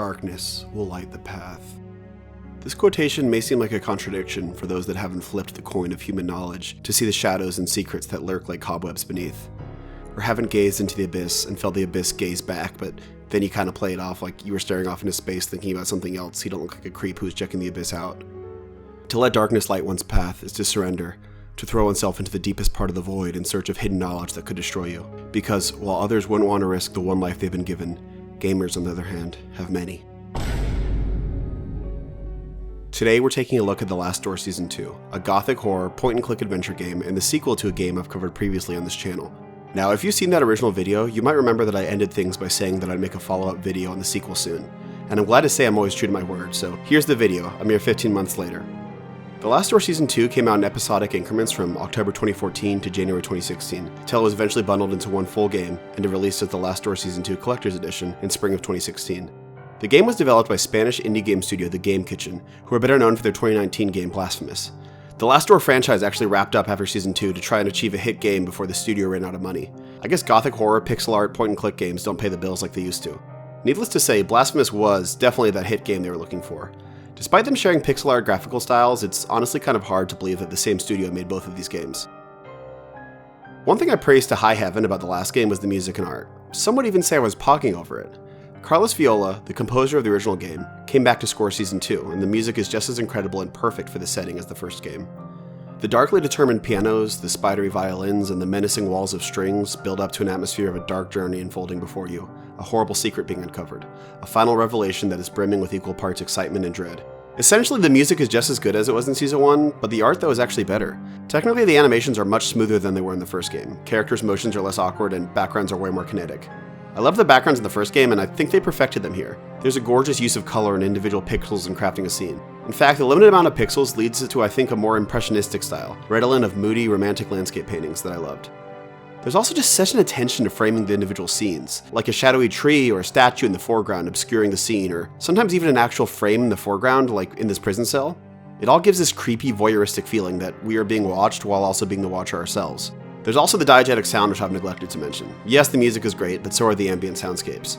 darkness will light the path. This quotation may seem like a contradiction for those that haven't flipped the coin of human knowledge to see the shadows and secrets that lurk like cobwebs beneath, or haven't gazed into the abyss and felt the abyss gaze back, but then you kind of play it off like you were staring off into space thinking about something else so you don't look like a creep who's checking the abyss out. To let darkness light one's path is to surrender, to throw oneself into the deepest part of the void in search of hidden knowledge that could destroy you, because while others wouldn't want to risk the one life they've been given, gamers on the other hand have many. Today we're taking a look at The Last Door Season 2, a gothic horror point-and-click adventure game and the sequel to a game I've covered previously on this channel. Now, if you've seen that original video, you might remember that I ended things by saying that I'd make a follow-up video on the sequel soon, and I'm glad to say I'm always true to my word, so here's the video, a mere 15 months later. The Last Door Season 2 came out in episodic increments from October 2014 to January 2016, until it was eventually bundled into one full game and released as The Last Door Season 2 Collector's Edition in spring of 2016. The game was developed by Spanish indie game studio The Game Kitchen, who are better known for their 2019 game Blasphemous. The Last Door franchise actually wrapped up after Season 2 to try and achieve a hit game before the studio ran out of money. I guess gothic horror, pixel art, point-and-click games don't pay the bills like they used to. Needless to say, Blasphemous was definitely that hit game they were looking for. Despite them sharing pixel art graphical styles, it's honestly kind of hard to believe that the same studio made both of these games. One thing I praised to high heaven about the last game was the music and art. Some would even say I was pogging over it. Carlos Viola, the composer of the original game, came back to score Season 2, and the music is just as incredible and perfect for the setting as the first game. The darkly determined pianos, the spidery violins, and the menacing walls of strings build up to an atmosphere of a dark journey unfolding before you, a horrible secret being uncovered, a final revelation that is brimming with equal parts excitement and dread. Essentially, the music is just as good as it was in Season 1, but the art though is actually better. Technically, the animations are much smoother than they were in the first game, characters' motions are less awkward, and backgrounds are way more kinetic. I love the backgrounds in the first game, and I think they perfected them here. There's a gorgeous use of color and individual pixels in crafting a scene. In fact, the limited amount of pixels leads to, I think, a more impressionistic style, redolent of moody, romantic landscape paintings that I loved. There's also just such an attention to framing the individual scenes, like a shadowy tree or a statue in the foreground obscuring the scene, or sometimes even an actual frame in the foreground, like in this prison cell. It all gives this creepy, voyeuristic feeling that we are being watched while also being the watcher ourselves. There's also the diegetic sound, which I've neglected to mention. Yes, the music is great, but so are the ambient soundscapes.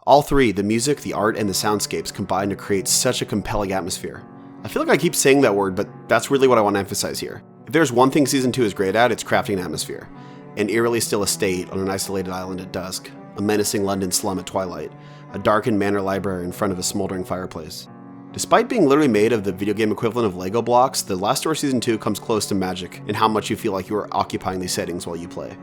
All three, the music, the art, and the soundscapes combine to create such a compelling atmosphere. I feel like I keep saying that word, but that's really what I want to emphasize here. If there's one thing Season 2 is great at, it's crafting an atmosphere. An eerily still estate on an isolated island at dusk, a menacing London slum at twilight, a darkened manor library in front of a smoldering fireplace. Despite being literally made of the video game equivalent of Lego blocks, The Last Door Season 2 comes close to magic in how much you feel like you are occupying these settings while you play.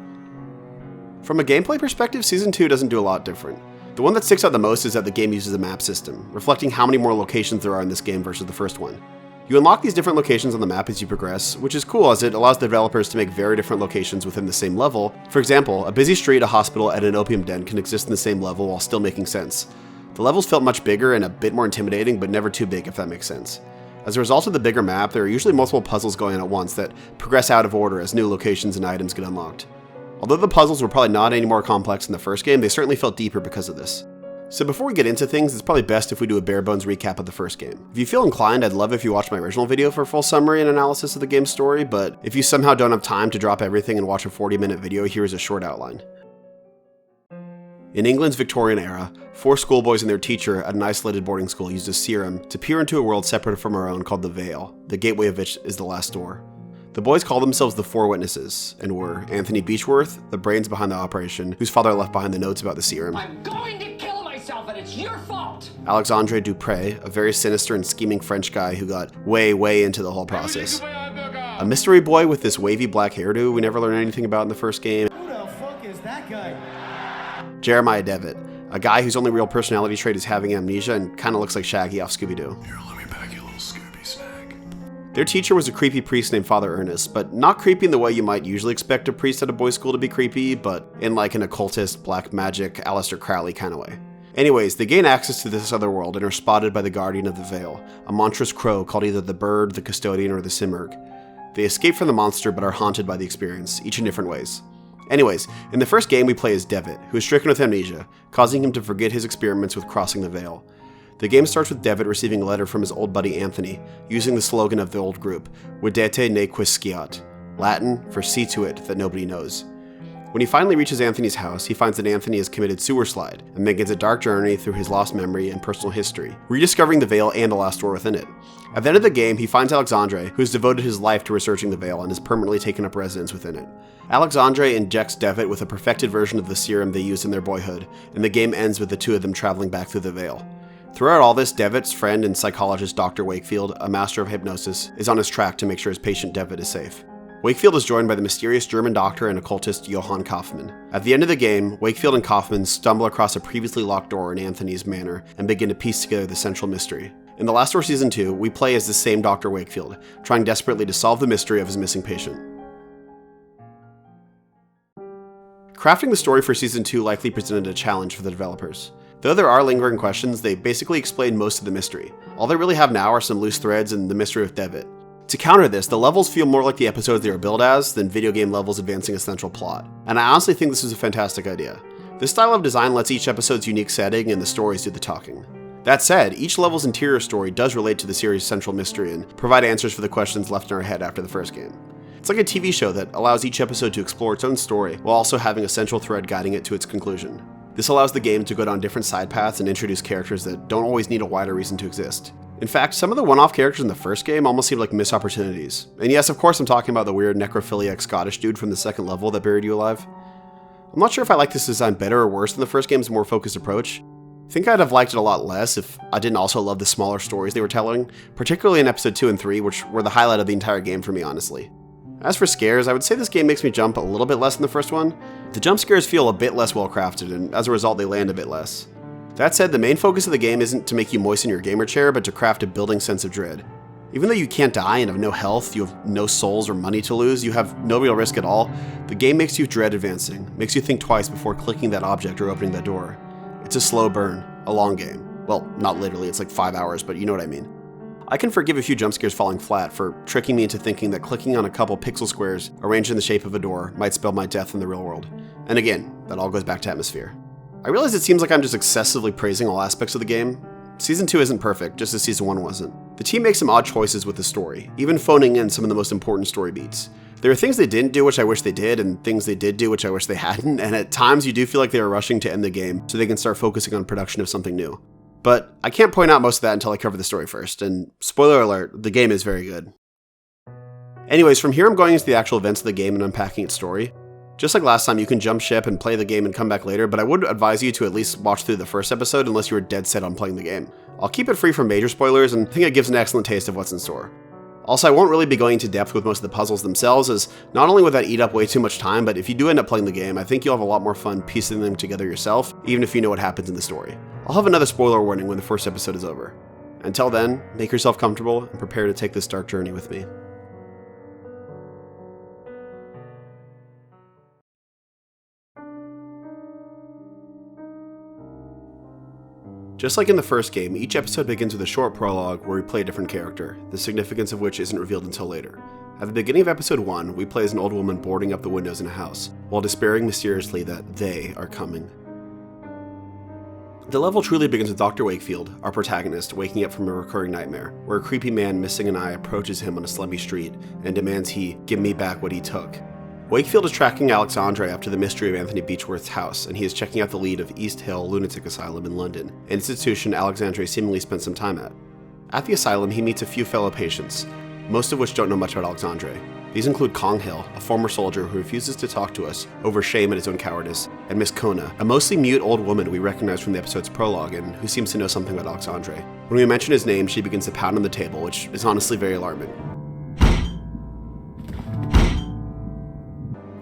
From a gameplay perspective, Season 2 doesn't do a lot different. The one that sticks out the most is that the game uses a map system, reflecting how many more locations there are in this game versus the first one. You unlock these different locations on the map as you progress, which is cool as it allows developers to make very different locations within the same level. For example, a busy street, a hospital, and an opium den can exist in the same level while still making sense. The levels felt much bigger and a bit more intimidating, but never too big if that makes sense. As a result of the bigger map, there are usually multiple puzzles going on at once that progress out of order as new locations and items get unlocked. Although the puzzles were probably not any more complex in the first game, they certainly felt deeper because of this. So before we get into things, it's probably best if we do a bare bones recap of the first game. If you feel inclined, I'd love if you watch my original video for a full summary and analysis of the game's story, but if you somehow don't have time to drop everything and watch a 40-minute video, here's a short outline. In England's Victorian era, 4 schoolboys and their teacher at an isolated boarding school used a serum to peer into a world separate from our own called the Veil, the gateway of which is the Last Door. The boys called themselves the Four Witnesses, and were Anthony Beechworth, the brains behind the operation, whose father left behind the notes about the serum. I'm going to kill myself and it's your fault! Alexandre Dupre, a very sinister and scheming French guy who got way into the whole process. A mystery boy with this wavy black hairdo we never learned anything about in the first game. Who the fuck is that guy? Jeremiah Devitt, a guy whose only real personality trait is having amnesia and kinda looks like Shaggy off Scooby-Doo. Here, let me pack you a little Scooby snack. Their teacher was a creepy priest named Father Ernest, but not creepy in the way you might usually expect a priest at a boys' school to be creepy, but in like an occultist, black magic, Aleister Crowley kind of way. Anyways, they gain access to this other world and are spotted by the Guardian of the Veil, a monstrous crow called either the Bird, the Custodian, or the Simurgh. They escape from the monster but are haunted by the experience, each in different ways. Anyways, in the first game we play as Devitt, who is stricken with amnesia, causing him to forget his experiments with crossing the Veil. The game starts with Devitt receiving a letter from his old buddy Anthony, using the slogan of the old group, Videte ne quisquiat, Latin for see to it that nobody knows. When he finally reaches Anthony's house, he finds that Anthony has committed sewerslide and begins a dark journey through his lost memory and personal history, rediscovering the Veil and the last door within it. At the end of the game, he finds Alexandre, who has devoted his life to researching the Veil and has permanently taken up residence within it. Alexandre injects Devitt with a perfected version of the serum they used in their boyhood, and the game ends with the two of them traveling back through the Veil. Throughout all this, Devitt's friend and psychologist Dr. Wakefield, a master of hypnosis, is on his track to make sure his patient Devitt is safe. Wakefield is joined by the mysterious German doctor and occultist Johann Kaufmann. At the end of the game, Wakefield and Kaufmann stumble across a previously locked door in Anthony's manor and begin to piece together the central mystery. In The Last Door Season 2, we play as the same Dr. Wakefield, trying desperately to solve the mystery of his missing patient. Crafting the story for Season 2 likely presented a challenge for the developers. Though there are lingering questions, they basically explain most of the mystery. All they really have now are some loose threads and the mystery of Devitt. To counter this, the levels feel more like the episodes they were billed as than video game levels advancing a central plot. And I honestly think this is a fantastic idea. This style of design lets each episode's unique setting and the stories do the talking. That said, each level's interior story does relate to the series' central mystery and provide answers for the questions left in our head after the first game. It's like a TV show that allows each episode to explore its own story while also having a central thread guiding it to its conclusion. This allows the game to go down different side paths and introduce characters that don't always need a wider reason to exist. In fact, some of the one-off characters in the first game almost seem like missed opportunities. And yes, of course I'm talking about the weird necrophiliac Scottish dude from the second level that buried you alive. I'm not sure if I like this design better or worse than the first game's more focused approach. I think I'd have liked it a lot less if I didn't also love the smaller stories they were telling, particularly in episode 2 and 3, which were the highlight of the entire game for me, honestly. As for scares, I would say this game makes me jump a little bit less than the first one. The jump scares feel a bit less well crafted, and as a result they land a bit less. That said, the main focus of the game isn't to make you moisten your gamer chair, but to craft a building sense of dread. Even though you can't die and have no health, you have no souls or money to lose, you have no real risk at all, the game makes you dread advancing, makes you think twice before clicking that object or opening that door. It's a slow burn, a long game. Well, not literally, it's like 5 hours, but you know what I mean. I can forgive a few jump scares falling flat for tricking me into thinking that clicking on a couple pixel squares arranged in the shape of a door might spell my death in the real world. And again, that all goes back to atmosphere. I realize it seems like I'm just excessively praising all aspects of the game. Season 2 isn't perfect, just as Season 1 wasn't. The team makes some odd choices with the story, even phoning in some of the most important story beats. There are things they didn't do which I wish they did, and things they did do which I wish they hadn't, and at times you do feel like they are rushing to end the game so they can start focusing on production of something new. But I can't point out most of that until I cover the story first, and spoiler alert, the game is very good. Anyways, from here I'm going into the actual events of the game and unpacking its story. Just like last time, you can jump ship and play the game and come back later, but I would advise you to at least watch through the first episode unless you are dead set on playing the game. I'll keep it free from major spoilers and think it gives an excellent taste of what's in store. Also, I won't really be going into depth with most of the puzzles themselves, as not only would that eat up way too much time, but if you do end up playing the game, I think you'll have a lot more fun piecing them together yourself, even if you know what happens in the story. I'll have another spoiler warning when the first episode is over. Until then, make yourself comfortable and prepare to take this dark journey with me. Just like in the first game, each episode begins with a short prologue where we play a different character, the significance of which isn't revealed until later. At the beginning of episode 1, we play as an old woman boarding up the windows in a house, while despairing mysteriously that they are coming. The level truly begins with Dr. Wakefield, our protagonist, waking up from a recurring nightmare, where a creepy man missing an eye approaches him on a slummy street and demands he give me back what he took. Wakefield is tracking Alexandre after the mystery of Anthony Beechworth's house, and he is checking out the lead of East Hill Lunatic Asylum in London, an institution Alexandre seemingly spent some time at. At the asylum, he meets a few fellow patients, most of which don't know much about Alexandre. These include Kong Hill, a former soldier who refuses to talk to us over shame at his own cowardice, and Miss Kona, a mostly mute old woman we recognize from the episode's prologue and who seems to know something about Alexandre. When we mention his name, she begins to pound on the table, which is honestly very alarming.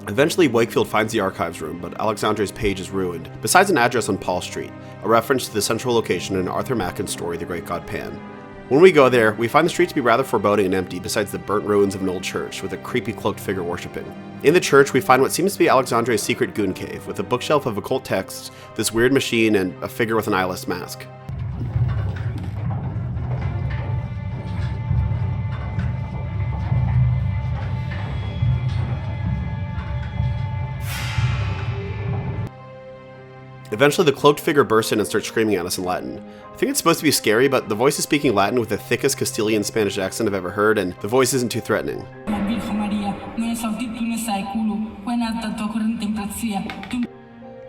Eventually, Wakefield finds the archives room, but Alexandre's page is ruined, besides an address on Paul Street, a reference to the central location in Arthur Macken's story, The Great God Pan. When we go there, we find the street to be rather foreboding and empty, besides the burnt ruins of an old church with a creepy cloaked figure worshipping. In the church, we find what seems to be Alexandre's secret goon cave, with a bookshelf of occult texts, this weird machine, and a figure with an eyeless mask. Eventually, the cloaked figure bursts in and starts screaming at us in Latin. I think it's supposed to be scary, but the voice is speaking Latin with the thickest Castilian Spanish accent I've ever heard, and the voice isn't too threatening.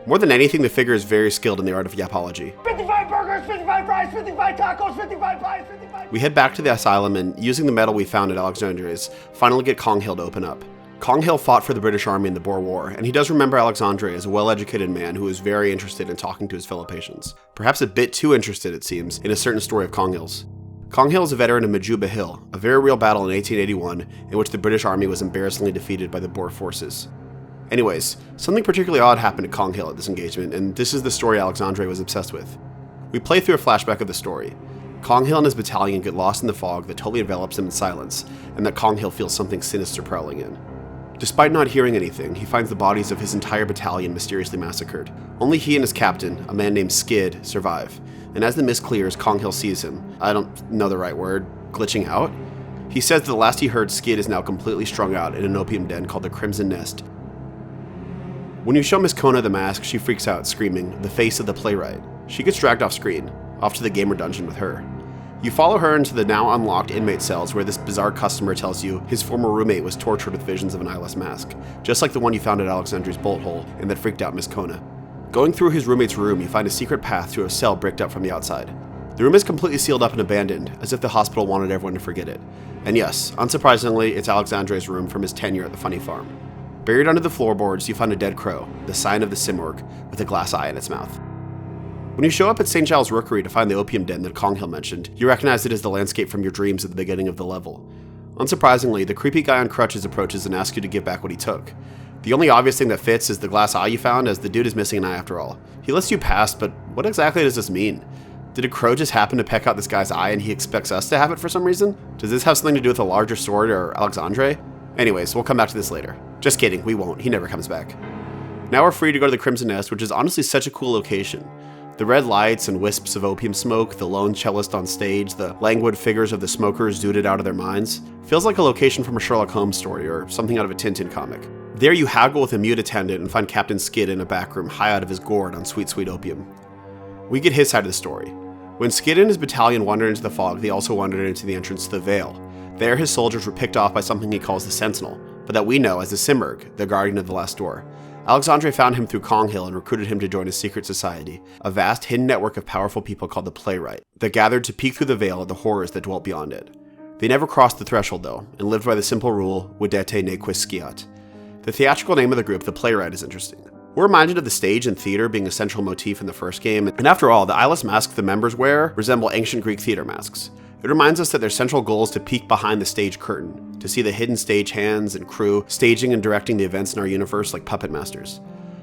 More than anything, the figure is very skilled in the art of yapology. 55 burgers, 55 fries, 55 tacos, 55 pies, 55... We head back to the asylum and, using the metal we found at Alexandria's, finally get Conghill to open up. Conghill fought for the British Army in the Boer War, and he does remember Alexandria as a well-educated man who is very interested in talking to his fellow patients. Perhaps a bit too interested, it seems, in a certain story of Conghill's. Conghill is a veteran of Majuba Hill, a very real battle in 1881 in which the British Army was embarrassingly defeated by the Boer forces. Anyways, something particularly odd happened to Conghill at this engagement, and this is the story Alexandria was obsessed with. We play through a flashback of the story. Conghill and his battalion get lost in the fog that totally envelops them in silence, and that Conghill feels something sinister prowling in. Despite not hearing anything, he finds the bodies of his entire battalion mysteriously massacred. Only he and his captain, a man named Skid, survive, and as the mist clears, Conghill sees him, I don't know the right word, glitching out? He says that the last he heard, Skid is now completely strung out in an opium den called the Crimson Nest. When you show Miss Kona the mask, she freaks out, screaming, "The face of the Playwright." She gets dragged off screen, off to the gamer dungeon with her. You follow her into the now unlocked inmate cells where this bizarre customer tells you his former roommate was tortured with visions of an eyeless mask, just like the one you found at Alexandria's bolt hole and that freaked out Miss Kona. Going through his roommate's room, you find a secret path to a cell bricked up from the outside. The room is completely sealed up and abandoned, as if the hospital wanted everyone to forget it. And yes, unsurprisingly, it's Alexandria's room from his tenure at the Funny Farm. Buried under the floorboards, you find a dead crow, the sign of the Simurgh, with a glass eye in its mouth. When you show up at St. Giles' Rookery to find the opium den that Conghill mentioned, you recognize it as the landscape from your dreams at the beginning of the level. Unsurprisingly, the creepy guy on crutches approaches and asks you to give back what he took. The only obvious thing that fits is the glass eye you found, as the dude is missing an eye after all. He lets you pass, but what exactly does this mean? Did a crow just happen to peck out this guy's eye and he expects us to have it for some reason? Does this have something to do with a larger story or Alexandre? Anyways, we'll come back to this later. Just kidding, we won't. He never comes back. Now we're free to go to the Crimson Nest, which is honestly such a cool location. The red lights and wisps of opium smoke, the lone cellist on stage, the languid figures of the smokers zooted out of their minds. Feels like a location from a Sherlock Holmes story or something out of a Tintin comic. There you haggle with a mute attendant and find Captain Skid in a back room high out of his gourd on sweet, sweet opium. We get his side of the story. When Skid and his battalion wandered into the fog, they also wandered into the entrance to the Vale. There his soldiers were picked off by something he calls the Sentinel, but that we know as the Simurgh, the guardian of the last door. Alexandre found him through Conghill and recruited him to join his secret society, a vast hidden network of powerful people called the Playwright, that gathered to peek through the veil at the horrors that dwelt beyond it. They never crossed the threshold though, and lived by the simple rule, videte ne quis sciat. The theatrical name of the group, the Playwright, is interesting. We're reminded of the stage and theater being a central motif in the first game, and after all, the eyeless masks the members wear resemble ancient Greek theater masks. It reminds us that their central goal is to peek behind the stage curtain, to see the hidden stage hands and crew staging and directing the events in our universe like puppet masters.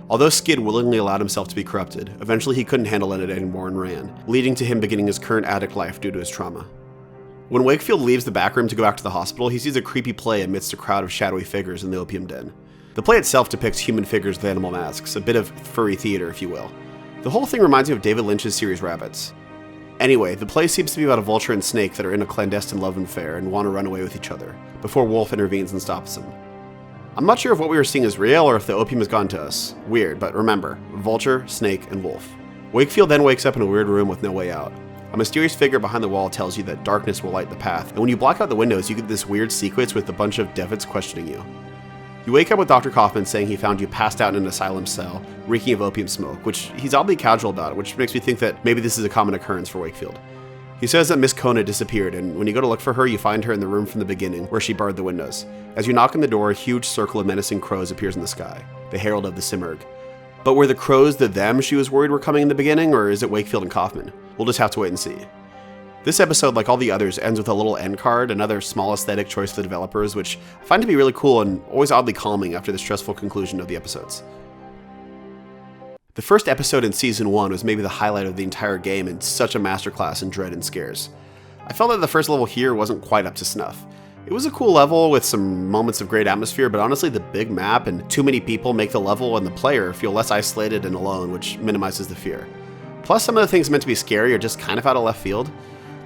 Although Skid willingly allowed himself to be corrupted, eventually he couldn't handle it anymore and ran, leading to him beginning his current addict life due to his trauma. When Wakefield leaves the back room to go back to the hospital, he sees a creepy play amidst a crowd of shadowy figures in the opium den. The play itself depicts human figures with animal masks, a bit of furry theater if you will. The whole thing reminds me of David Lynch's series Rabbits. Anyway, the play seems to be about a vulture and snake that are in a clandestine love affair and want to run away with each other, before Wolf intervenes and stops them. I'm not sure if what we were seeing is real or if the opium has gone to us. Weird, but remember, vulture, snake, and wolf. Wakefield then wakes up in a weird room with no way out. A mysterious figure behind the wall tells you that darkness will light the path, and when you block out the windows, you get this weird sequence with a bunch of Devids questioning you. You wake up with Dr. Kaufman saying he found you passed out in an asylum cell, reeking of opium smoke, which he's oddly casual about, which makes me think that maybe this is a common occurrence for Wakefield. He says that Miss Kona disappeared, and when you go to look for her, you find her in the room from the beginning, where she barred the windows. As you knock on the door, a huge circle of menacing crows appears in the sky, the herald of the Simurgh. But were the crows the them she was worried were coming in the beginning, or is it Wakefield and Kaufman? We'll just have to wait and see. This episode, like all the others, ends with a little end card, another small aesthetic choice for the developers, which I find to be really cool and always oddly calming after the stressful conclusion of the episodes. The first episode in Season 1 was maybe the highlight of the entire game and such a masterclass in dread and scares. I felt that the first level here wasn't quite up to snuff. It was a cool level with some moments of great atmosphere, but honestly the big map and too many people make the level and the player feel less isolated and alone, which minimizes the fear. Plus some of the things meant to be scary are just kind of out of left field.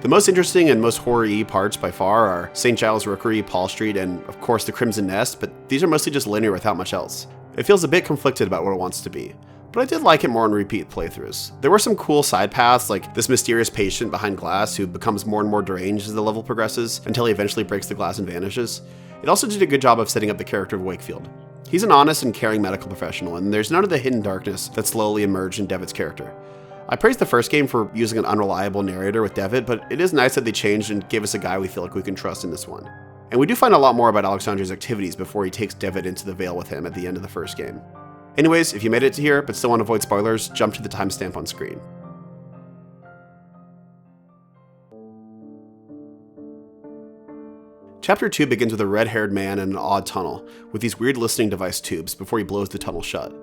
The most interesting and most horror-y parts by far are St. Giles' Rookery, Paul Street, and of course the Crimson Nest, but these are mostly just linear without much else. It feels a bit conflicted about what it wants to be. but I did like it more on repeat playthroughs. There were some cool side paths, like this mysterious patient behind glass who becomes more and more deranged as the level progresses until he eventually breaks the glass and vanishes. It also did a good job of setting up the character of Wakefield. He's an honest and caring medical professional, and there's none of the hidden darkness that slowly emerged in Devitt's character. I praised the first game for using an unreliable narrator with Devitt, but it is nice that they changed and gave us a guy we feel like we can trust in this one. And we do find a lot more about Alexandre's activities before he takes Devitt into the Vale with him at the end of the first game. Anyways, if you made it to here but still want to avoid spoilers, jump to the timestamp on screen. Chapter 2 begins with a red-haired man in an odd tunnel, with these weird listening device tubes before he blows the tunnel shut.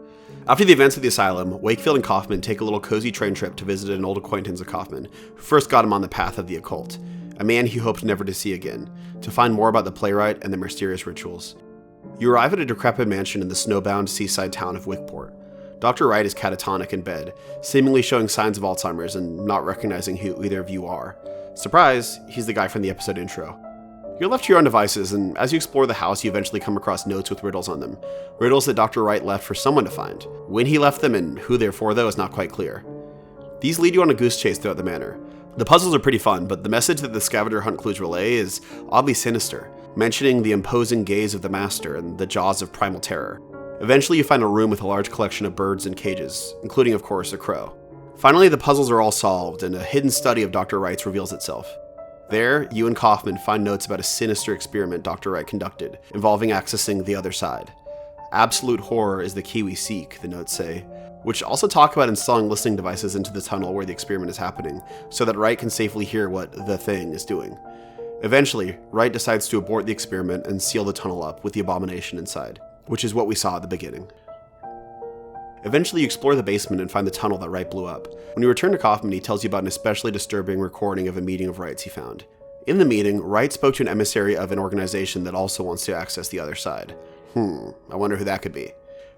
After the events of the asylum, Wakefield and Kaufman take a little cozy train trip to visit an old acquaintance of Kaufman, who first got him on the path of the occult, a man he hoped never to see again, to find more about the Playwright and the mysterious rituals. You arrive at a decrepit mansion in the snowbound seaside town of Wickport. Dr. Wright is catatonic in bed, seemingly showing signs of Alzheimer's and not recognizing who either of you are. Surprise, he's the guy from the episode intro. You're left to your own devices, and as you explore the house, you eventually come across notes with riddles on them. Riddles that Dr. Wright left for someone to find. When he left them and who they're for, though, is not quite clear. These lead you on a goose chase throughout the manor. The puzzles are pretty fun, but the message that the scavenger hunt clues relay is oddly sinister, mentioning the imposing gaze of the master and the jaws of primal terror. Eventually, you find a room with a large collection of birds in cages, including, of course, a crow. Finally, the puzzles are all solved, and a hidden study of Dr. Wright's reveals itself. There, you and Kaufman find notes about a sinister experiment Dr. Wright conducted, involving accessing the other side. Absolute horror is the key we seek, the notes say, which also talk about installing listening devices into the tunnel where the experiment is happening, so that Wright can safely hear what the thing is doing. Eventually, Wright decides to abort the experiment and seal the tunnel up with the abomination inside, which is what we saw at the beginning. Eventually, you explore the basement and find the tunnel that Wright blew up. When you return to Kaufman, he tells you about an especially disturbing recording of a meeting of Wright's he found. In the meeting, Wright spoke to an emissary of an organization that also wants to access the other side. I wonder who that could be.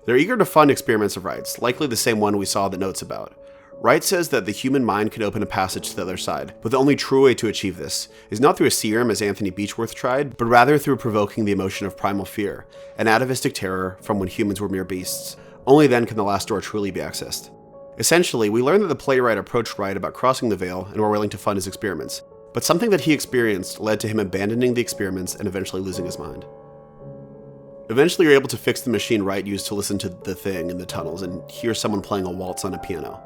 They're eager to fund experiments of Wright's, likely the same one we saw the notes about. Wright says that the human mind can open a passage to the other side, but the only true way to achieve this is not through a serum as Anthony Beechworth tried, but rather through provoking the emotion of primal fear, an atavistic terror from when humans were mere beasts. Only then can the last door truly be accessed. Essentially, we learn that the Playwright approached Wright about crossing the Veil and were willing to fund his experiments, but something that he experienced led to him abandoning the experiments and eventually losing his mind. Eventually, you're able to fix the machine Wright used to listen to the thing in the tunnels and hear someone playing a waltz on a piano.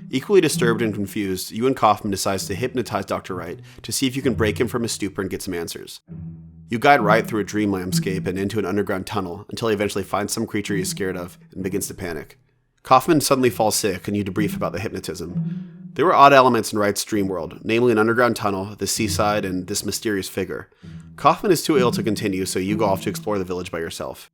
Equally disturbed and confused, you and Kaufman decides to hypnotize Dr. Wright to see if you can break him from his stupor and get some answers. You guide Wright through a dream landscape and into an underground tunnel until he eventually finds some creature he's scared of and begins to panic. Kaufman suddenly falls sick and you debrief about the hypnotism. There were odd elements in Wright's dream world, namely an underground tunnel, the seaside, and this mysterious figure. Kaufman is too ill to continue, so you go off to explore the village by yourself.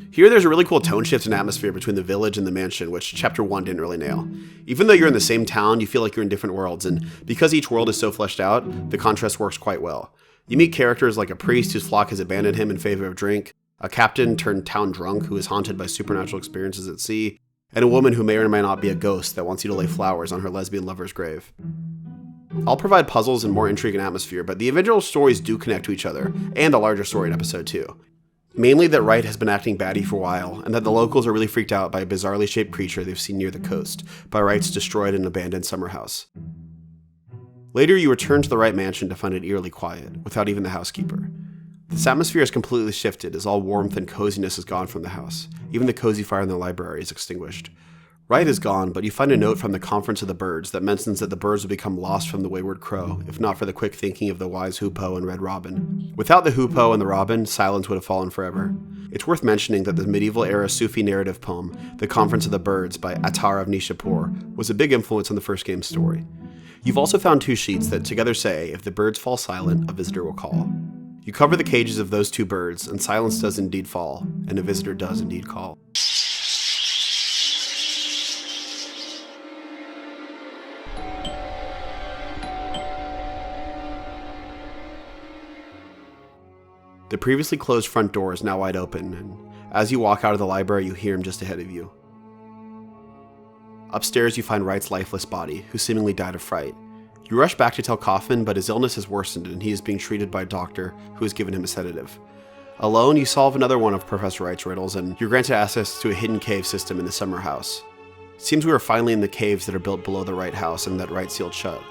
Here there's a really cool tone shift in atmosphere between the village and the mansion, which Chapter 1 didn't really nail. Even though you're in the same town, you feel like you're in different worlds, and because each world is so fleshed out, the contrast works quite well. You meet characters like a priest whose flock has abandoned him in favor of drink, a captain turned town drunk who is haunted by supernatural experiences at sea, and a woman who may or may not be a ghost that wants you to lay flowers on her lesbian lover's grave. I'll provide puzzles and more intrigue and atmosphere, but the individual stories do connect to each other, and the larger story in episode 2. Mainly that Wright has been acting batty for a while, and that the locals are really freaked out by a bizarrely shaped creature they've seen near the coast, by Wright's destroyed and abandoned summer house. Later, you return to the Wright mansion to find it eerily quiet, without even the housekeeper. This atmosphere has completely shifted as all warmth and coziness is gone from the house. Even the cozy fire in the library is extinguished. Wright is gone, but you find a note from the Conference of the Birds that mentions that the birds would become lost from the wayward crow, if not for the quick thinking of the wise hoopoe and red robin. Without the hoopoe and the robin, silence would have fallen forever. It's worth mentioning that the medieval-era Sufi narrative poem, The Conference of the Birds by Attar of Nishapur, was a big influence on the first game's story. You've also found 2 sheets that together say, if the birds fall silent, a visitor will call. You cover the cages of those 2 birds, and silence does indeed fall, and a visitor does indeed call. The previously closed front door is now wide open, and as you walk out of the library, you hear him just ahead of you. Upstairs, you find Wright's lifeless body, who seemingly died of fright. You rush back to tell Kaufman, but his illness has worsened and he is being treated by a doctor who has given him a sedative. Alone, you solve another one of Professor Wright's riddles, and you're granted access to a hidden cave system in the summer house. It seems we are finally in the caves that are built below the Wright house and that Wright sealed shut.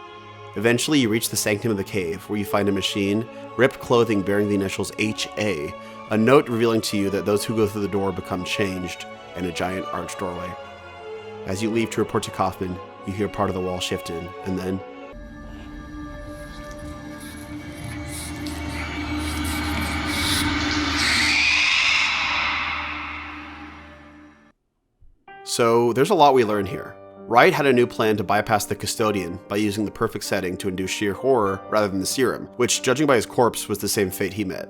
Eventually, you reach the sanctum of the cave, where you find a machine, ripped clothing bearing the initials HA, a note revealing to you that those who go through the door become changed, and a giant arched doorway. As you leave to report to Kaufman, you hear part of the wall shift in, and then... So, there's a lot we learn here. Wright had a new plan to bypass the custodian by using the perfect setting to induce sheer horror rather than the serum, which, judging by his corpse, was the same fate he met.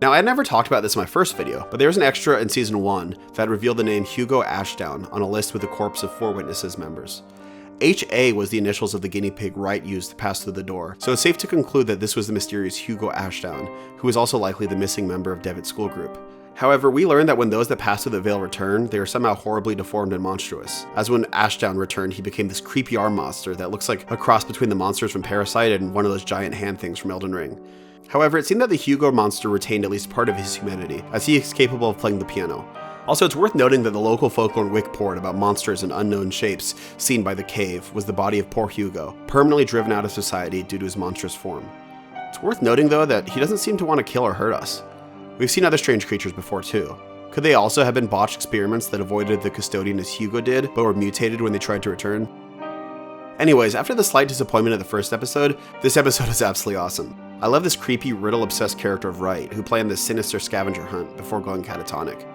Now, I had never talked about this in my first video, but there was an extra in Season 1 that revealed the name Hugo Ashdown on a list with the corpse of 4 witnesses members. HA was the initials of the guinea pig Wright used to pass through the door, so it's safe to conclude that this was the mysterious Hugo Ashdown, who was also likely the missing member of Devitt's school group. However, we learned that when those that pass through the veil return, they are somehow horribly deformed and monstrous. As when Ashdown returned, he became this creepy arm monster that looks like a cross between the monsters from Parasite and one of those giant hand things from Elden Ring. However, it seemed that the Hugo monster retained at least part of his humanity, as he is capable of playing the piano. Also, it's worth noting that the local folklore in Wickport about monsters and unknown shapes seen by the cave was the body of poor Hugo, permanently driven out of society due to his monstrous form. It's worth noting, though, that he doesn't seem to want to kill or hurt us. We've seen other strange creatures before too. Could they also have been botched experiments that avoided the custodian as Hugo did, but were mutated when they tried to return? Anyways, after the slight disappointment of the first episode, this episode is absolutely awesome. I love this creepy, riddle-obsessed character of Wright, who planned this sinister scavenger hunt before going catatonic.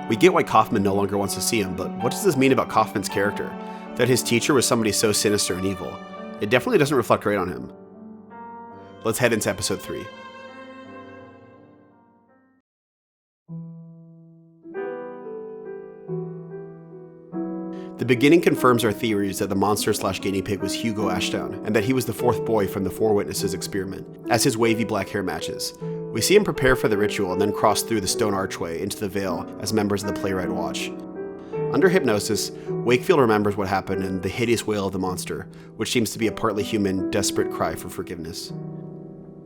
We get why Kaufman no longer wants to see him, but what does this mean about Kaufman's character? That his teacher was somebody so sinister and evil? It definitely doesn't reflect great on him. Let's head into episode 3. The beginning confirms our theories that the monster/guinea pig was Hugo Ashdown, and that he was the 4th boy from the 4 witnesses experiment, as his wavy black hair matches. We see him prepare for the ritual and then cross through the stone archway into the veil as members of the Playwright watch. Under hypnosis, Wakefield remembers what happened and the hideous wail of the monster, which seems to be a partly human, desperate cry for forgiveness.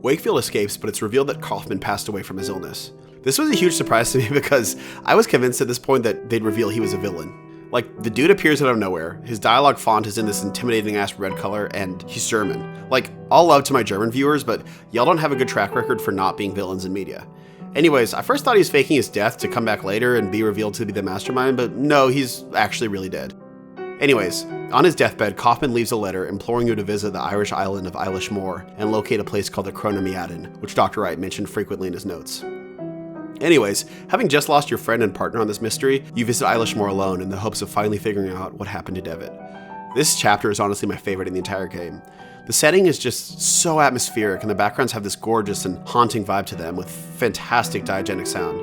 Wakefield escapes, but it's revealed that Kaufman passed away from his illness. This was a huge surprise to me because I was convinced at this point that they'd reveal he was a villain. Like, the dude appears out of nowhere, his dialogue font is in this intimidating ass red color, and he's German. Like, all love to my German viewers, but y'all don't have a good track record for not being villains in media. Anyways, I first thought he was faking his death to come back later and be revealed to be the mastermind, but no, he's actually really dead. Anyways, on his deathbed, Kaufman leaves a letter imploring you to visit the Irish island of Islishmore and locate a place called the Chronomiaden, which Dr. Wright mentioned frequently in his notes. Anyways, having just lost your friend and partner on this mystery, you visit Islishmore alone in the hopes of finally figuring out what happened to Devitt. This chapter is honestly my favorite in the entire game. The setting is just so atmospheric and the backgrounds have this gorgeous and haunting vibe to them with fantastic diegetic sound.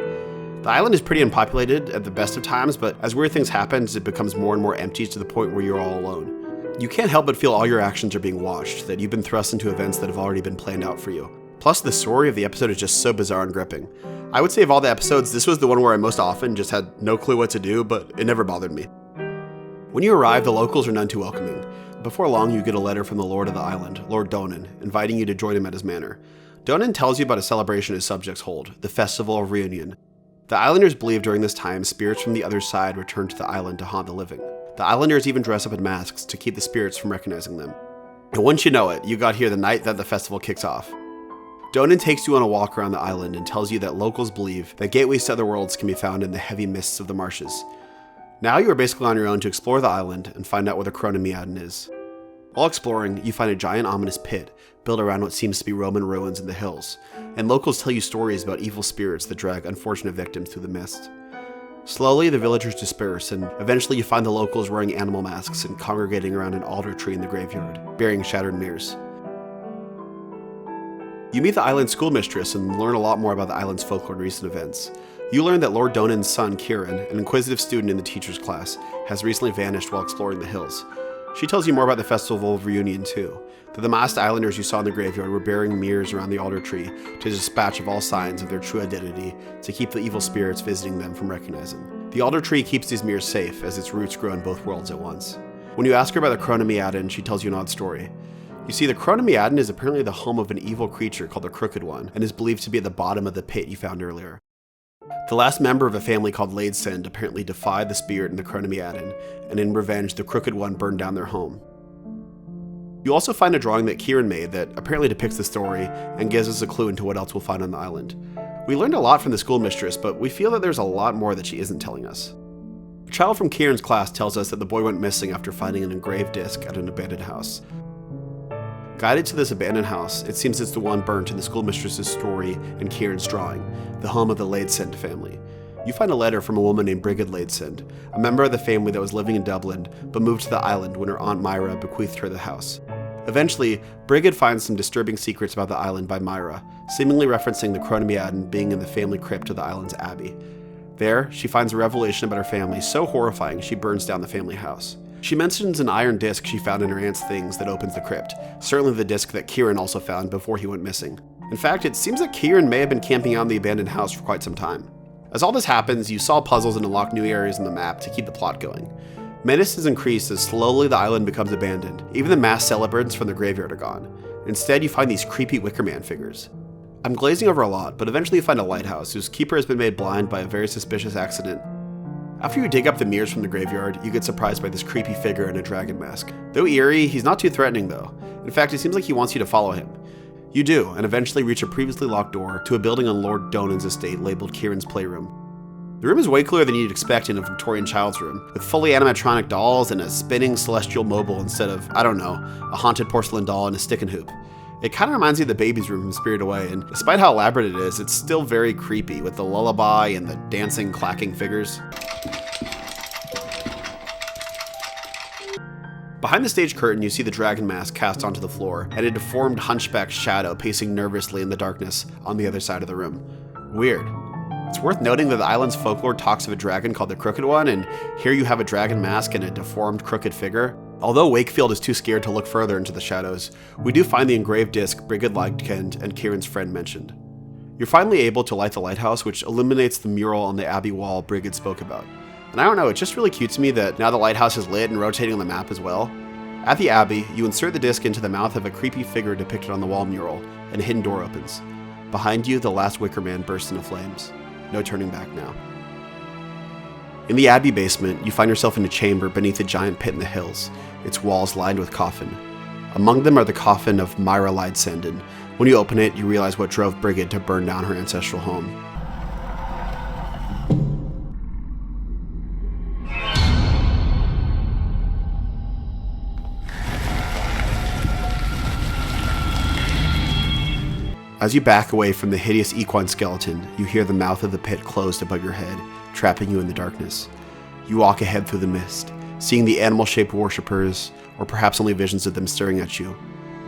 The island is pretty unpopulated at the best of times, but as weird things happen, it becomes more and more empty to the point where you're all alone. You can't help but feel all your actions are being watched, that you've been thrust into events that have already been planned out for you. Plus, the story of the episode is just so bizarre and gripping. I would say of all the episodes, this was the one where I most often just had no clue what to do, but it never bothered me. When you arrive, the locals are none too welcoming. Before long, you get a letter from the Lord of the Island, Lord Donan, inviting you to join him at his manor. Donan tells you about a celebration his subjects hold, the Festival of Reunion. The Islanders believe during this time, spirits from the other side return to the island to haunt the living. The Islanders even dress up in masks to keep the spirits from recognizing them. And once you know it, you got here the night that the festival kicks off. Donan takes you on a walk around the island and tells you that locals believe that gateways to other worlds can be found in the heavy mists of the marshes. Now you are basically on your own to explore the island and find out where the Chronomiaden is. While exploring, you find a giant ominous pit built around what seems to be Roman ruins in the hills, and locals tell you stories about evil spirits that drag unfortunate victims through the mist. Slowly, the villagers disperse, and eventually you find the locals wearing animal masks and congregating around an alder tree in the graveyard, bearing shattered mirrors. You meet the island's schoolmistress and learn a lot more about the island's folklore and recent events. You learn that Lord Donan's son, Kieran, an inquisitive student in the teacher's class, has recently vanished while exploring the hills. She tells you more about the Festival of Reunion too, that the masked islanders you saw in the graveyard were bearing mirrors around the alder tree to dispatch of all signs of their true identity to keep the evil spirits visiting them from recognizing. The alder tree keeps these mirrors safe as its roots grow in both worlds at once. When you ask her about the Chronomiaden, she tells you an odd story. You see, the Chronamiadon is apparently the home of an evil creature called the Crooked One, and is believed to be at the bottom of the pit you found earlier. The last member of a family called Ladesend apparently defied the spirit in the Chronamiadon, and in revenge, the Crooked One burned down their home. You also find a drawing that Kieran made that apparently depicts the story and gives us a clue into what else we'll find on the island. We learned a lot from the schoolmistress, but we feel that there's a lot more that she isn't telling us. A child from Kieran's class tells us that the boy went missing after finding an engraved disc at an abandoned house. Guided to this abandoned house, it seems it's the one burnt in the schoolmistress's story and Kieran's drawing, the home of the Ladesend family. You find a letter from a woman named Brigid Ladesend, a member of the family that was living in Dublin but moved to the island when her Aunt Myra bequeathed her the house. Eventually, Brigid finds some disturbing secrets about the island by Myra, seemingly referencing the Chronamiadon being in the family crypt of the island's abbey. There, she finds a revelation about her family so horrifying she burns down the family house. She mentions an iron disc she found in her aunt's things that opens the crypt, certainly the disc that Kieran also found before he went missing. In fact, it seems that Kieran may have been camping out in the abandoned house for quite some time. As all this happens, you solve puzzles and unlock new areas on the map to keep the plot going. Menace is increased as slowly the island becomes abandoned. Even the mass celebrants from the graveyard are gone. Instead, you find these creepy Wicker Man figures. I'm glazing over a lot, but eventually you find a lighthouse whose keeper has been made blind by a very suspicious accident. After you dig up the mirrors from the graveyard, you get surprised by this creepy figure in a dragon mask. Though eerie, he's not too threatening though. In fact, it seems like he wants you to follow him. You do, and eventually reach a previously locked door to a building on Lord Donan's estate labeled Kieran's Playroom. The room is way cooler than you'd expect in a Victorian child's room, with fully animatronic dolls and a spinning celestial mobile instead of, I don't know, a haunted porcelain doll and a stick and hoop. It kind of reminds you of the baby's room from Spirited Away, and despite how elaborate it is, it's still very creepy with the lullaby and the dancing, clacking figures. Behind the stage curtain, you see the dragon mask cast onto the floor, and a deformed hunchback shadow pacing nervously in the darkness on the other side of the room. Weird. It's worth noting that the island's folklore talks of a dragon called the Crooked One, and here you have a dragon mask and a deformed, crooked figure. Although Wakefield is too scared to look further into the shadows, we do find the engraved disc Brigid Ladesend and Kieran's friend mentioned. You're finally able to light the lighthouse, which illuminates the mural on the abbey wall Brigid spoke about. And I don't know, it's just really cute to me that now the lighthouse is lit and rotating on the map as well. At the abbey, you insert the disc into the mouth of a creepy figure depicted on the wall mural, and a hidden door opens. Behind you, the last Wicker Man bursts into flames. No turning back now. In the abbey basement, you find yourself in a chamber beneath a giant pit in the hills, its walls lined with coffin. Among them are the coffin of Myra Ladesend, and when you open it, you realize what drove Brigid to burn down her ancestral home. As you back away from the hideous equine skeleton, you hear the mouth of the pit closed above your head, trapping you in the darkness. You walk ahead through the mist, seeing the animal-shaped worshippers, or perhaps only visions of them staring at you,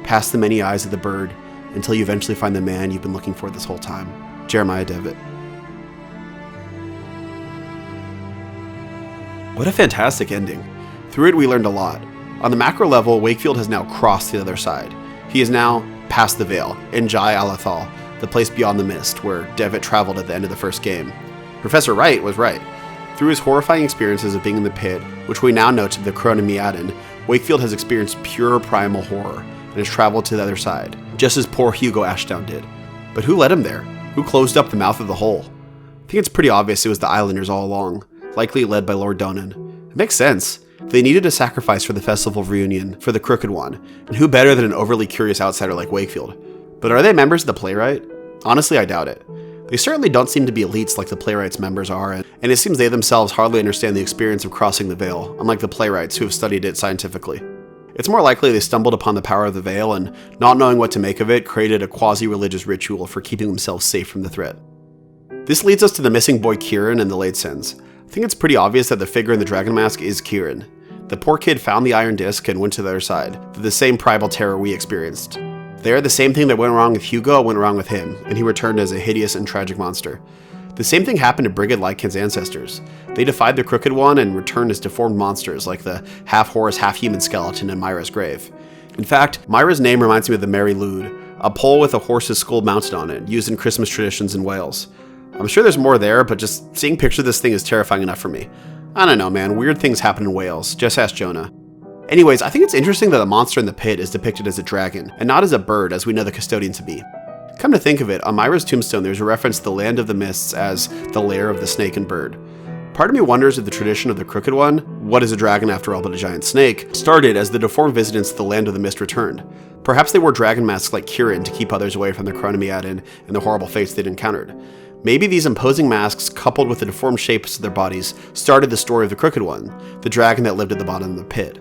past the many eyes of the bird, until you eventually find the man you've been looking for this whole time, Jeremiah Devitt. What a fantastic ending. Through it, we learned a lot. On the macro level, Wakefield has now crossed the other side. He is now past the Veil, in Jai Alathal, the place beyond the mist, where Devitt traveled at the end of the first game. Professor Wright was right. Through his horrifying experiences of being in the pit, which we now know to be the Chronamiadon, Wakefield has experienced pure primal horror, and has traveled to the other side, just as poor Hugo Ashdown did. But who led him there? Who closed up the mouth of the hole? I think it's pretty obvious it was the Islanders all along, likely led by Lord Donan. It makes sense. They needed a sacrifice for the Festival of Reunion for the Crooked One, and who better than an overly curious outsider like Wakefield? But are they members of the Playwright? Honestly, I doubt it. They certainly don't seem to be elites like the Playwright's members are, and it seems they themselves hardly understand the experience of crossing the Veil, unlike the Playwrights who have studied it scientifically. It's more likely they stumbled upon the power of the Veil and, not knowing what to make of it, created a quasi-religious ritual for keeping themselves safe from the threat. This leads us to the missing boy Kieran and the Ladesends. I think it's pretty obvious that the figure in the dragon mask is Kieran. The poor kid found the iron disc and went to the other side, the same primal terror we experienced. There, the same thing that went wrong with Hugo went wrong with him, and he returned as a hideous and tragic monster. The same thing happened to Brigid Ladesend's ancestors. They defied the Crooked One and returned as deformed monsters like the half-horse, half-human skeleton in Myra's grave. In fact, Myra's name reminds me of the Mary Lwyd, a pole with a horse's skull mounted on it, used in Christmas traditions in Wales. I'm sure there's more there, but just seeing pictures of this thing is terrifying enough for me. I don't know, man, weird things happen in Wales, just ask Jonah. Anyways, I think it's interesting that the monster in the pit is depicted as a dragon, and not as a bird as we know the custodian to be. Come to think of it, on Myra's tombstone there's a reference to the land of the mists as the lair of the snake and bird. Part of me wonders if the tradition of the Crooked One, what is a dragon after all but a giant snake, started as the deformed visitants to the land of the mist returned. Perhaps they wore dragon masks like Kieran to keep others away from the Chronomiadin and the horrible fates they'd encountered. Maybe these imposing masks, coupled with the deformed shapes of their bodies, started the story of the Crooked One, the dragon that lived at the bottom of the pit.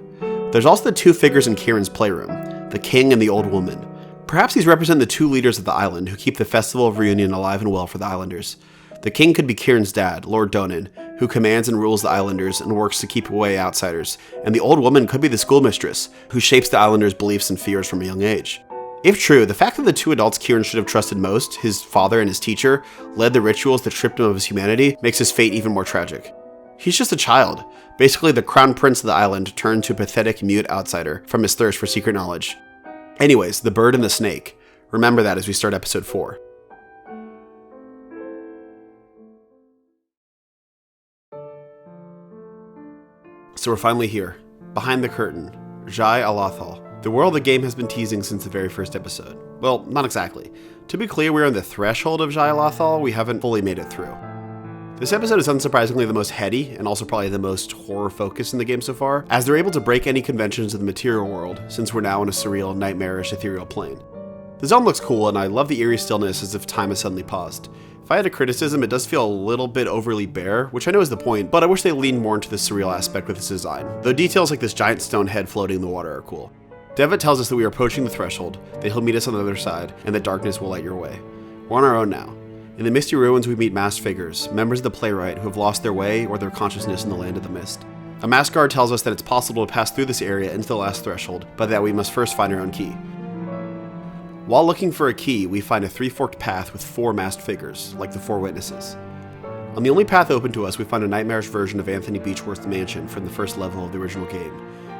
There's also the two figures in Kieran's playroom, the king and the old woman. Perhaps these represent the two leaders of the island who keep the Festival of Reunion alive and well for the islanders. The king could be Kieran's dad, Lord Donan, who commands and rules the islanders and works to keep away outsiders, and the old woman could be the schoolmistress, who shapes the islanders' beliefs and fears from a young age. If true, the fact that the two adults Kieran should have trusted most, his father and his teacher, led the rituals that stripped him of his humanity, makes his fate even more tragic. He's just a child, basically the crown prince of the island turned to a pathetic mute outsider from his thirst for secret knowledge. Anyways, the bird and the snake. Remember that as we start episode 4. So we're finally here, behind the curtain, Jai-Alathal, the world the game has been teasing since the very first episode. Well, not exactly. To be clear, we're on the threshold of Jai-Alathal, we haven't fully made it through. This episode is unsurprisingly the most heady, and also probably the most horror-focused in the game so far, as they're able to break any conventions of the material world, since we're now in a surreal, nightmarish, ethereal plane. The zone looks cool, and I love the eerie stillness as if time has suddenly paused. If I had a criticism, it does feel a little bit overly bare, which I know is the point, but I wish they leaned more into the surreal aspect with its design, though details like this giant stone head floating in the water are cool. Devitt tells us that we are approaching the threshold, that he'll meet us on the other side, and that darkness will light your way. We're on our own now. In the misty ruins we meet masked figures, members of the Playwright who have lost their way or their consciousness in the land of the mist. A masked guard tells us that it's possible to pass through this area into the last threshold, but that we must first find our own key. While looking for a key, we find a three-forked path with 4 masked figures, like the 4 witnesses. On the only path open to us, we find a nightmarish version of Anthony Beechworth's mansion from the first level of the original game.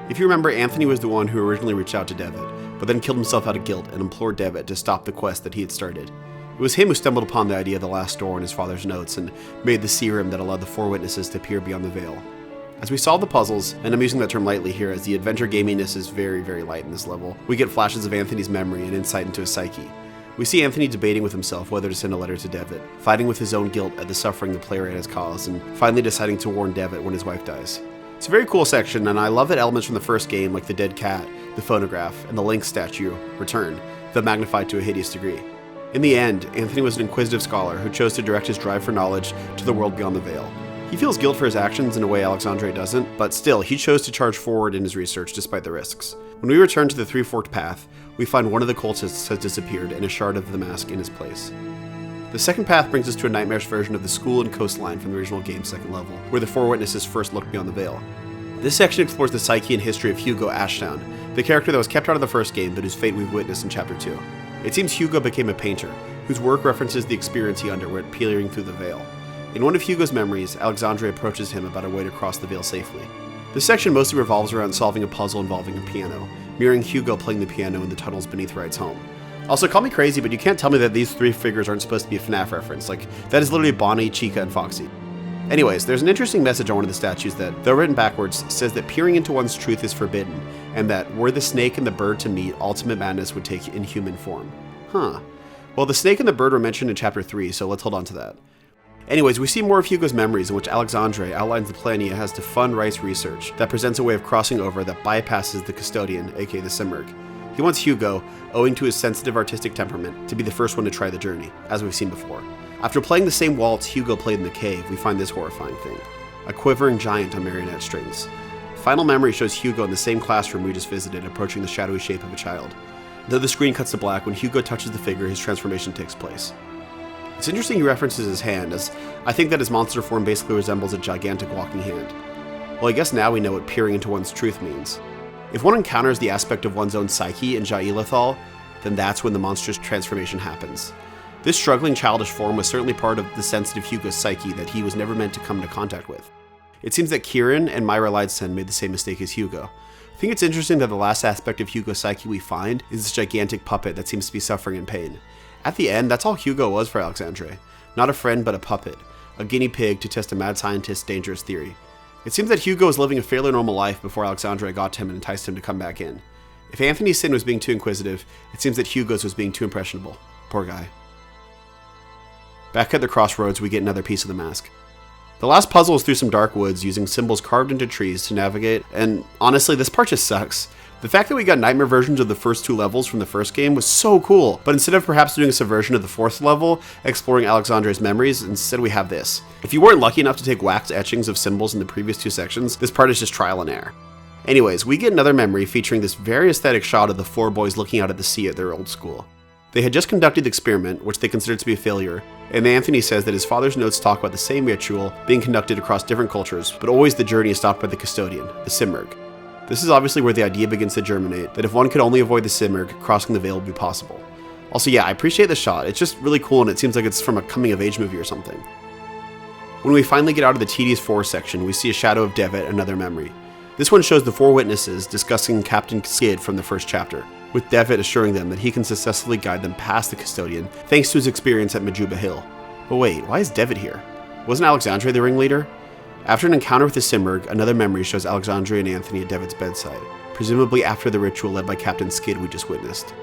If you remember, Anthony was the one who originally reached out to Devitt, but then killed himself out of guilt and implored Devitt to stop the quest that he had started. It was him who stumbled upon the idea of the last door in his father's notes and made the serum that allowed the 4 witnesses to appear beyond the veil. As we solve the puzzles, and I'm using that term lightly here as the adventure gaminess is very, very light in this level, we get flashes of Anthony's memory and insight into his psyche. We see Anthony debating with himself whether to send a letter to Devitt, fighting with his own guilt at the suffering the Playwright has caused, and finally deciding to warn Devitt when his wife dies. It's a very cool section, and I love that elements from the first game like the dead cat, the phonograph, and the Link statue return, though magnified to a hideous degree. In the end, Anthony was an inquisitive scholar who chose to direct his drive for knowledge to the world beyond the veil. He feels guilt for his actions in a way Alexandre doesn't, but still, he chose to charge forward in his research despite the risks. When we return to the three-forked path, we find one of the cultists has disappeared and a shard of the mask in his place. The second path brings us to a nightmarish version of the school and coastline from the original game's second level, where the 4 witnesses first looked beyond the veil. This section explores the psyche and history of Hugo Ashdown, the character that was kept out of the first game but whose fate we've witnessed in Chapter 2. It seems Hugo became a painter, whose work references the experience he underwent peering through the veil. In one of Hugo's memories, Alexandre approaches him about a way to cross the veil safely. This section mostly revolves around solving a puzzle involving a piano, mirroring Hugo playing the piano in the tunnels beneath Wright's home. Also, call me crazy, but you can't tell me that these 3 figures aren't supposed to be a FNAF reference. Like, that is literally Bonnie, Chica, and Foxy. Anyways, there's an interesting message on one of the statues that, though written backwards, says that peering into one's truth is forbidden, and that were the snake and the bird to meet, ultimate madness would take inhuman form. Huh. Well, the snake and the bird were mentioned in Chapter 3, so let's hold on to that. Anyways, we see more of Hugo's memories in which Alexandre outlines the plan he has to fund Wright's research that presents a way of crossing over that bypasses the custodian, aka the Simurgh. He wants Hugo, owing to his sensitive artistic temperament, to be the first one to try the journey, as we've seen before. After playing the same waltz Hugo played in the cave, we find this horrifying thing. A quivering giant on marionette strings. Final memory shows Hugo in the same classroom we just visited, approaching the shadowy shape of a child. Though the screen cuts to black, when Hugo touches the figure, his transformation takes place. It's interesting he references his hand, as I think that his monster form basically resembles a gigantic walking hand. Well, I guess now we know what peering into one's truth means. If one encounters the aspect of one's own psyche in Jai-Alathal, then that's when the monstrous transformation happens. This struggling childish form was certainly part of the sensitive Hugo's psyche that he was never meant to come into contact with. It seems that Kieran and Myra Leidsen made the same mistake as Hugo. I think it's interesting that the last aspect of Hugo's psyche we find is this gigantic puppet that seems to be suffering in pain. At the end, that's all Hugo was for Alexandre. Not a friend, but a puppet. A guinea pig to test a mad scientist's dangerous theory. It seems that Hugo was living a fairly normal life before Alexandre got to him and enticed him to come back in. If Anthony's sin was being too inquisitive, it seems that Hugo's was being too impressionable. Poor guy. Back at the crossroads, we get another piece of the mask. The last puzzle is through some dark woods using symbols carved into trees to navigate, and honestly, this part just sucks. The fact that we got nightmare versions of the first 2 levels from the first game was so cool, but instead of perhaps doing a subversion of the 4th level, exploring Alexandre's memories, instead we have this. If you weren't lucky enough to take wax etchings of symbols in the previous 2 sections, this part is just trial and error. Anyways, we get another memory featuring this very aesthetic shot of the 4 boys looking out at the sea at their old school. They had just conducted the experiment, which they considered to be a failure, and Anthony says that his father's notes talk about the same ritual being conducted across different cultures, but always the journey is stopped by the custodian, the Simurgh. This is obviously where the idea begins to germinate, that if one could only avoid the Simurgh, crossing the veil would be possible. Also, yeah, I appreciate the shot. It's just really cool and it seems like it's from a coming-of-age movie or something. When we finally get out of the tedious 4 section, we see a shadow of Devitt, another memory. This one shows the 4 witnesses discussing Captain Skid from the first chapter, with Devitt assuring them that he can successfully guide them past the custodian thanks to his experience at Majuba Hill. But wait, why is Devitt here? Wasn't Alexandre the ringleader? After an encounter with the Simurgh, another memory shows Alexandre and Anthony at Devitt's bedside, presumably after the ritual led by Captain Skid we just witnessed.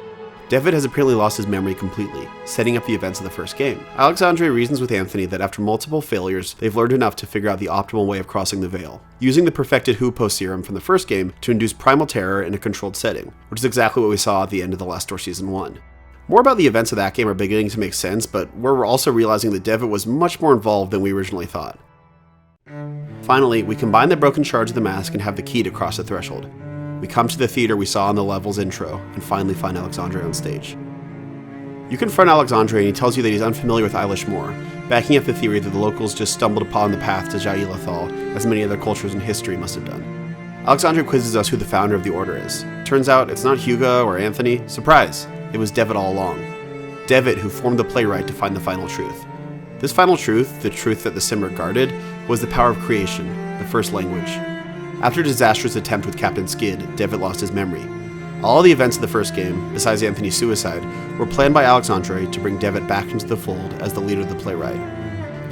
Devitt has apparently lost his memory completely, setting up the events of the first game. Alexandre reasons with Anthony that after multiple failures, they've learned enough to figure out the optimal way of crossing the veil, using the perfected Hoopo serum from the first game to induce primal terror in a controlled setting, which is exactly what we saw at the end of The Last Door Season 1. More about the events of that game are beginning to make sense, but we're also realizing that Devitt was much more involved than we originally thought. Finally, we combine the broken shards of the mask and have the key to cross the threshold. We come to the theater we saw in the level's intro, and finally find Alexandre on stage. You confront Alexandre and he tells you that he's unfamiliar with Eilish Moor, backing up the theory that the locals just stumbled upon the path to Jael-Ithal, as many other cultures in history must have done. Alexandre quizzes us who the founder of the Order is. Turns out it's not Hugo or Anthony. Surprise! It was Devitt all along. Devitt who formed the Playwright to find the final truth. This final truth, the truth that the Simurgh guarded, was the power of creation, the first language. After a disastrous attempt with Captain Skid, Devitt lost his memory. All the events of the first game, besides Anthony's suicide, were planned by Alexandre to bring Devitt back into the fold as the leader of the Playwright.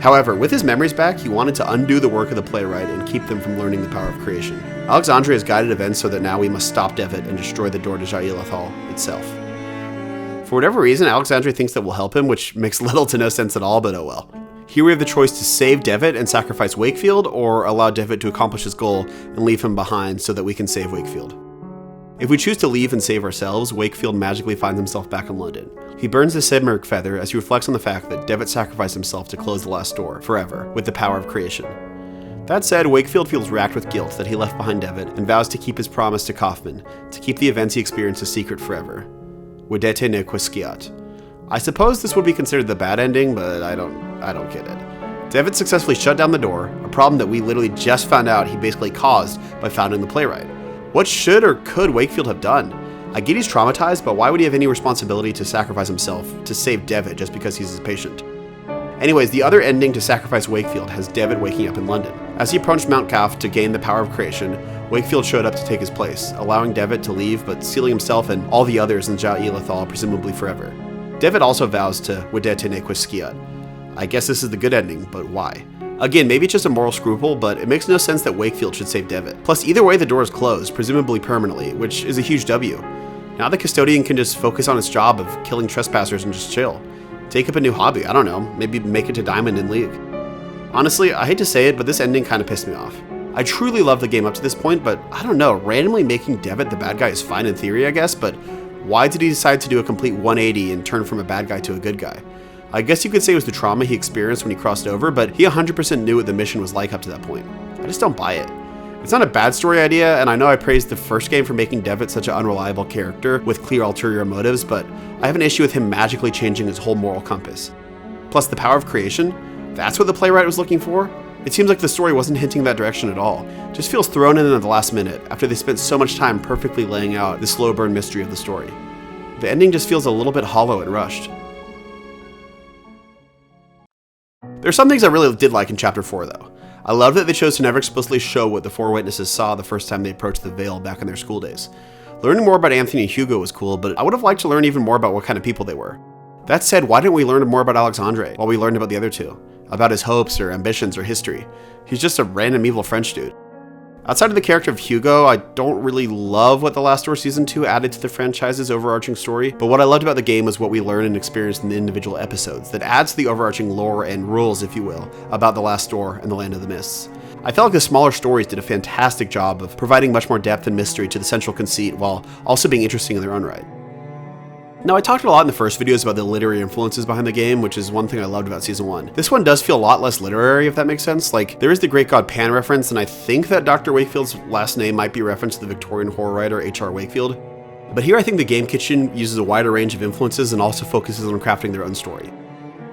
However, with his memories back, he wanted to undo the work of the Playwright and keep them from learning the power of creation. Alexandre has guided events so that now we must stop Devitt and destroy the door to Jael-Ithal itself. For whatever reason, Alexandre thinks that will help him, which makes little to no sense at all, but oh well. Here we have the choice to save Devitt and sacrifice Wakefield, or allow Devitt to accomplish his goal and leave him behind so that we can save Wakefield. If we choose to leave and save ourselves, Wakefield magically finds himself back in London. He burns the Simurgh feather as he reflects on the fact that Devitt sacrificed himself to close the last door, forever, with the power of creation. That said, Wakefield feels racked with guilt that he left behind Devitt and vows to keep his promise to Kaufman, to keep the events he experienced a secret forever. Vedete ne quisquiat. I suppose this would be considered the bad ending, but I don't get it. Devitt successfully shut down the door, a problem that we literally just found out he basically caused by founding the Playwright. What should or could Wakefield have done? I get he's traumatized, but why would he have any responsibility to sacrifice himself to save Devitt just because he's his patient? Anyways, the other ending to sacrifice Wakefield has Devitt waking up in London. As he approached Mount Calf to gain the power of creation, Wakefield showed up to take his place, allowing Devitt to leave but sealing himself and all the others in Jael-Ithal presumably forever. Devitt also vows to Vedete ne quisquiat. I guess this is the good ending, but why? Again, maybe it's just a moral scruple, but it makes no sense that Wakefield should save Devitt. Plus, either way, the door is closed, presumably permanently, which is a huge W. Now the custodian can just focus on his job of killing trespassers and just chill. Take up a new hobby, I don't know, maybe make it to Diamond in League. Honestly, I hate to say it, but this ending kind of pissed me off. I truly love the game up to this point, but I don't know, randomly making Devitt the bad guy is fine in theory, I guess, but why did he decide to do a complete 180 and turn from a bad guy to a good guy? I guess you could say it was the trauma he experienced when he crossed over, but he 100% knew what the mission was like up to that point. I just don't buy it. It's not a bad story idea, and I know I praised the first game for making Devitt such an unreliable character with clear ulterior motives, but I have an issue with him magically changing his whole moral compass. Plus, the power of creation? That's what the Playwright was looking for? It seems like the story wasn't hinting that direction at all. It just feels thrown in at the last minute, after they spent so much time perfectly laying out the slow burn mystery of the story. The ending just feels a little bit hollow and rushed. There's some things I really did like in Chapter 4 though. I love that they chose to never explicitly show what the 4 witnesses saw the first time they approached the Veil back in their school days. Learning more about Anthony and Hugo was cool, but I would have liked to learn even more about what kind of people they were. That said, why didn't we learn more about Alexandre while we learned about the other two? About his hopes or ambitions or history? He's just a random evil French dude. Outside of the character of Hugo, I don't really love what The Last Door Season 2 added to the franchise's overarching story, but what I loved about the game was what we learn and experience in the individual episodes that adds to the overarching lore and rules, if you will, about The Last Door and the Land of the Mists. I felt like the smaller stories did a fantastic job of providing much more depth and mystery to the central conceit while also being interesting in their own right. Now, I talked a lot in the first videos about the literary influences behind the game, which is one thing I loved about Season 1. This one does feel a lot less literary, if that makes sense. Like, there is the Great God Pan reference, and I think that Dr. Wakefield's last name might be a reference to the Victorian horror writer H.R. Wakefield. But here I think the Game Kitchen uses a wider range of influences and also focuses on crafting their own story.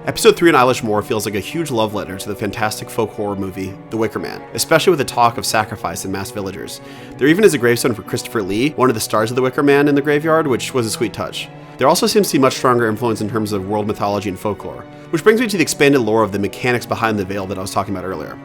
Episode 3 in Eilish Moore feels like a huge love letter to the fantastic folk horror movie, The Wicker Man, especially with the talk of sacrifice and mass villagers. There even is a gravestone for Christopher Lee, one of the stars of The Wicker Man, in the graveyard, which was a sweet touch. There also seems to be much stronger influence in terms of world mythology and folklore, which brings me to the expanded lore of the mechanics behind the veil that I was talking about earlier.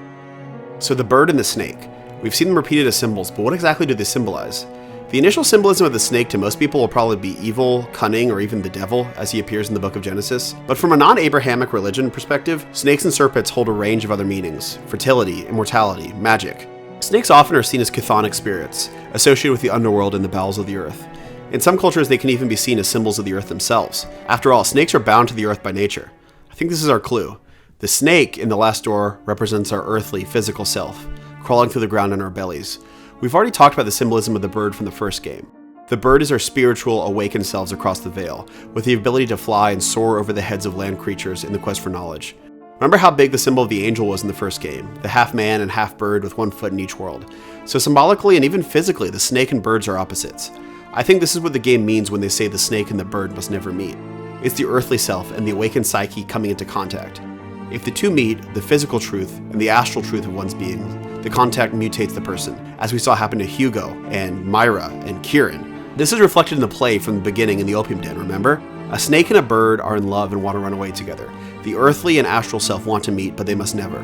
So the bird and the snake. We've seen them repeated as symbols, but what exactly do they symbolize? The initial symbolism of the snake to most people will probably be evil, cunning, or even the devil, as he appears in the book of Genesis. But from a non-Abrahamic religion perspective, snakes and serpents hold a range of other meanings: fertility, immortality, magic. Snakes often are seen as chthonic spirits, associated with the underworld and the bowels of the earth. In some cultures, they can even be seen as symbols of the earth themselves. After all, snakes are bound to the earth by nature. I think this is our clue. The snake in The Last Door represents our earthly, physical self, crawling through the ground in our bellies. We've already talked about the symbolism of the bird from the first game. The bird is our spiritual, awakened selves across the veil, with the ability to fly and soar over the heads of land creatures in the quest for knowledge. Remember how big the symbol of the angel was in the first game, the half man and half bird with one foot in each world. So symbolically and even physically, the snake and birds are opposites. I think this is what the game means when they say the snake and the bird must never meet. It's the earthly self and the awakened psyche coming into contact. If the two meet, the physical truth and the astral truth of one's being, the contact mutates the person, as we saw happen to Hugo and Myra and Kieran. This is reflected in the play from the beginning in the Opium Den, remember? A snake and a bird are in love and want to run away together. The earthly and astral self want to meet, but they must never.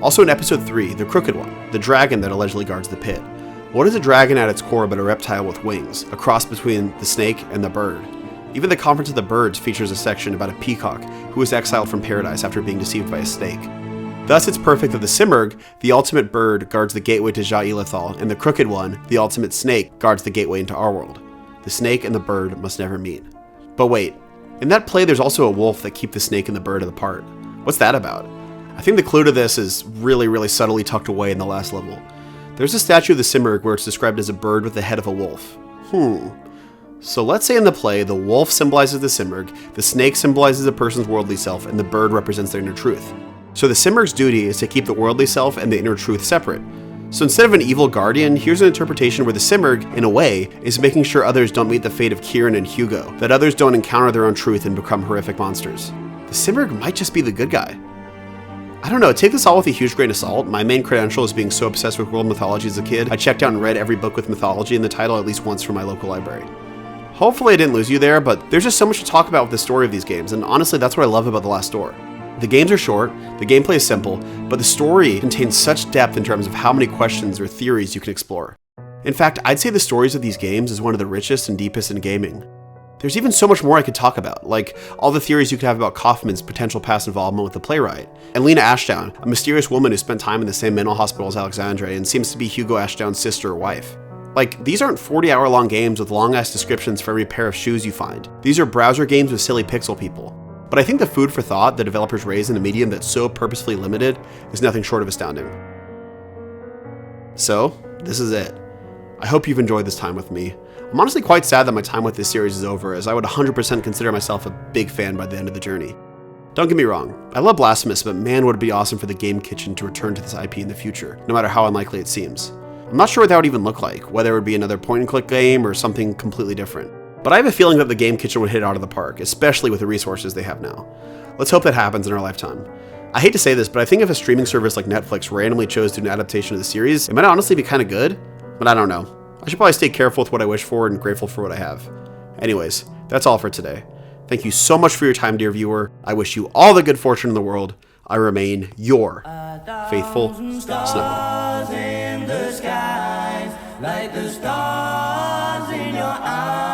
Also in episode 3, the crooked one, the dragon that allegedly guards the pit. What is a dragon at its core but a reptile with wings, a cross between the snake and the bird? Even the Conference of the Birds features a section about a peacock who was exiled from paradise after being deceived by a snake. Thus, it's perfect that the Simurgh, the ultimate bird, guards the gateway to Ja-Elithal, and the crooked one, the ultimate snake, guards the gateway into our world. The snake and the bird must never meet. But wait, in that play there's also a wolf that keeps the snake and the bird apart. What's that about? I think the clue to this is really subtly tucked away in the last level. There's a statue of the Simurgh where it's described as a bird with the head of a wolf. So let's say in the play, the wolf symbolizes the Simurgh, the snake symbolizes a person's worldly self, and the bird represents their inner truth. So the Simurgh's duty is to keep the worldly self and the inner truth separate. So instead of an evil guardian, here's an interpretation where the Simurgh, in a way, is making sure others don't meet the fate of Kieran and Hugo, that others don't encounter their own truth and become horrific monsters. The Simurgh might just be the good guy. I don't know, take this all with a huge grain of salt. My main credential is being so obsessed with world mythology as a kid, I checked out and read every book with mythology in the title at least once from my local library. Hopefully I didn't lose you there, but there's just so much to talk about with the story of these games, and honestly that's what I love about The Last Door. The games are short, the gameplay is simple, but the story contains such depth in terms of how many questions or theories you can explore. In fact, I'd say the stories of these games is one of the richest and deepest in gaming. There's even so much more I could talk about, like all the theories you could have about Kaufman's potential past involvement with the Playwright, and Lena Ashdown, a mysterious woman who spent time in the same mental hospital as Alexandra and seems to be Hugo Ashdown's sister or wife. Like, these aren't 40-hour-long games with long-ass descriptions for every pair of shoes you find. These are browser games with silly pixel people. But I think the food for thought the developers raise in a medium that's so purposefully limited is nothing short of astounding. So, this is it. I hope you've enjoyed this time with me. I'm honestly quite sad that my time with this series is over, as I would 100% consider myself a big fan by the end of the journey. Don't get me wrong, I love Blasphemous, but man would it be awesome for the Game Kitchen to return to this IP in the future, no matter how unlikely it seems. I'm not sure what that would even look like, whether it would be another point-and-click game or something completely different. But I have a feeling that the Game Kitchen would hit it out of the park, especially with the resources they have now. Let's hope that happens in our lifetime. I hate to say this, but I think if a streaming service like Netflix randomly chose to do an adaptation of the series, it might honestly be kind of good, but I don't know. I should probably stay careful with what I wish for and grateful for what I have. Anyways, that's all for today. Thank you so much for your time, dear viewer. I wish you all the good fortune in the world. I remain your faithful snuggler. In the skies, like the stars in your eyes.